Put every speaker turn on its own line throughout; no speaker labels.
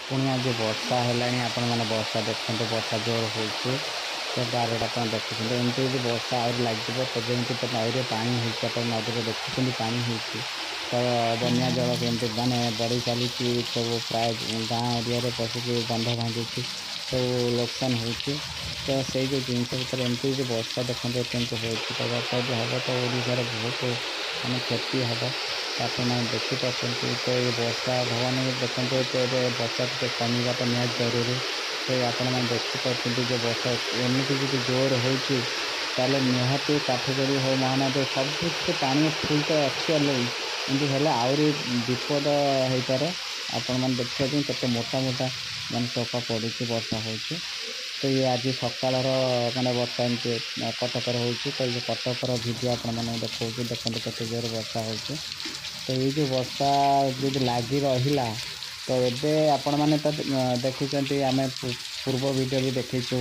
पुणी आज वर्षा है आपण मैंने वर्षा देखते वर्षा जोर हो बारटा आप देखुं एमती वर्षा आज लगे तो जमी तो नई में पा हो नदी में देखुं पा हो तो बन्या जल केमती मानने बढ़ी चली सब प्राय गाँ एरिया पशिक बंध भांगी सब लोकसान हो तो से जो जिनस एमती वर्षा देखते केमती हो वर्षा जो हम तो ओडार बहुत मानने क्षति हम तो आपने देखिपारे तो ये वर्षा भगवान देखते तो वर्षा टे कमिवा तो निहात जरूरी तो आपण मैंने देखिपारे जो वर्षा एमती जो जोर हो निहाती काठगड़ी हो महानदी सब पानी फुल तो अच्छी अलग एमती है आहरी विपद हो पारे आपण मैंने देखिए केते मोटा मोटा मान टोपा पड़ी वर्षा हो तो ये आज सकाल मानने वर्षा एमती कटकर हो तो ये कटकर भिडियो आपण मैंने देखा देखते केते जोर वर्षा हो तो ये जो वर्षा जो लगी रहा तो ये आपण मैंने तो देखुं आम पूर्व वीडियो भी देखीचु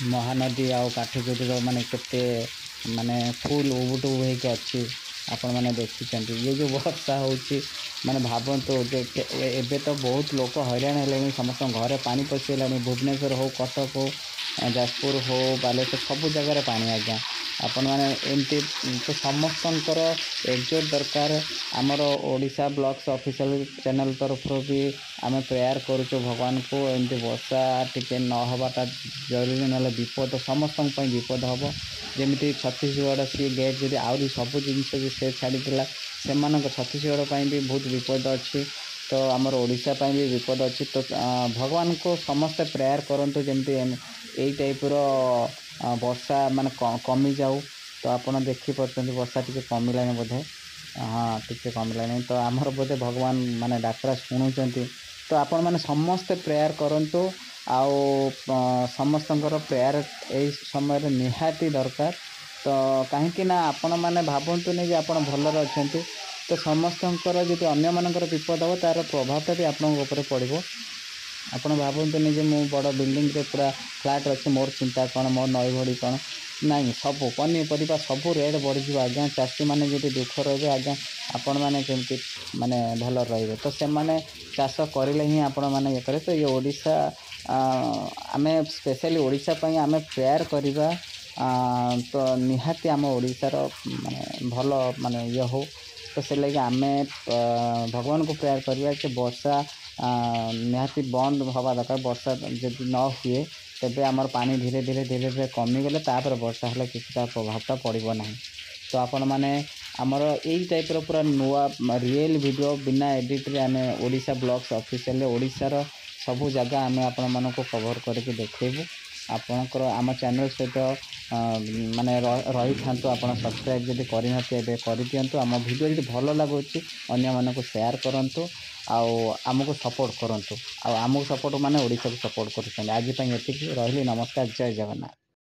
महानदी आ काठगुड़ी माने केते माने फुल उबुटू होके अच्छी आपण मैंने देखी ये जो वर्षा हो माने भावतु एबे तो बहुत लोक हैरान है समस्त घरे पानी पशिगला भुवनेश्वर हो कटक हो जाजपुर हो बालेश्वर सब जगार पानी आज्ञा आपण मैंने एमती तो समस्तंकर एकजुट दरकार आमर ओडिशा ब्लॉग्स ऑफिशियल चैनल तरफ भी आम प्रेयर करुचु भगवान को एमती वर्षा टिके न हवाटा जरूरी ना विपद समस्त विपद हम जमी छत्तीसगढ़ सी गेट जब आहरी सब जिनस से छाड़ी से छत्तीसगढ़ भी बहुत विपद अच्छी तो आमर ओडिशा भी विपद अच्छी तो भगवान को समस्ते प्रेयर करूँ जमती यही टाइप वर्षा माने कमी जाऊ तो आपड़ देखिपारे वर्षा टी कमिला बोधे हाँ टी कमिला तो आमर बोधे भगवान माने डाकरा शुणुंट तो आपण मैंने समस्ते प्रेयर करूँ आउ समस्तंकर प्रेयर यही समय निहाती दरकार तो कहीं आपण मैंने भावतुनि जे आपण भलर अच्छा तो समस्तंकर जब अन्य मानकर विपद हो तार प्रभावटा भी आपन पड़ो आपण भावतुनि जे मु बड़ बिल्डिंग रे पूरा फ्लैट अच्छे मोर चिंता कौन मोर नई भड़ी कौन नाई सब पनीपरिया सब रेट बढ़ी आज्ञा चाषी मैंने जी दुख रे आज्ञा आपण मैंने केमती माने भल रे तो से माने चाष करें ही आपण मैंने ये करे तो ये ओडिशा आमे स्पेशली ओडिशा पई आमे प्रेयर करिबा तो निहाती आम ओडिशार माने भल माने ये हो तो से लगे आमे भगवान को प्रेयर करिबा कि वर्षा निहाती बंद हवा दरकार वर्षा जब न हुए तेबे आमर पानी धीरे धीरे धीरे धीरे कमी गले तापर वर्षा हेले किसी प्रभावटा पड़ो ना तो आपण मैंने आमर यही टाइप पूरा नुआ रियल वीडियो बिना एडिट रे आमे ओडिशा ब्लॉग्स ऑफिशियल ओडिशार सबू जगह आम आपण मानक कवर करके देखबू आपणकर आम चैनल सहित माने रही था आप सब्सक्राइब जब करना कर दिंतु आम वीडियो जो भल लगुच अन्य मानक शेयर करूँ आमको सपोर्ट करूँ आमको सपोर्ट माने ओडिशा को सपोर्ट कर आज ये रही नमस्कार जय जगन्नाथ।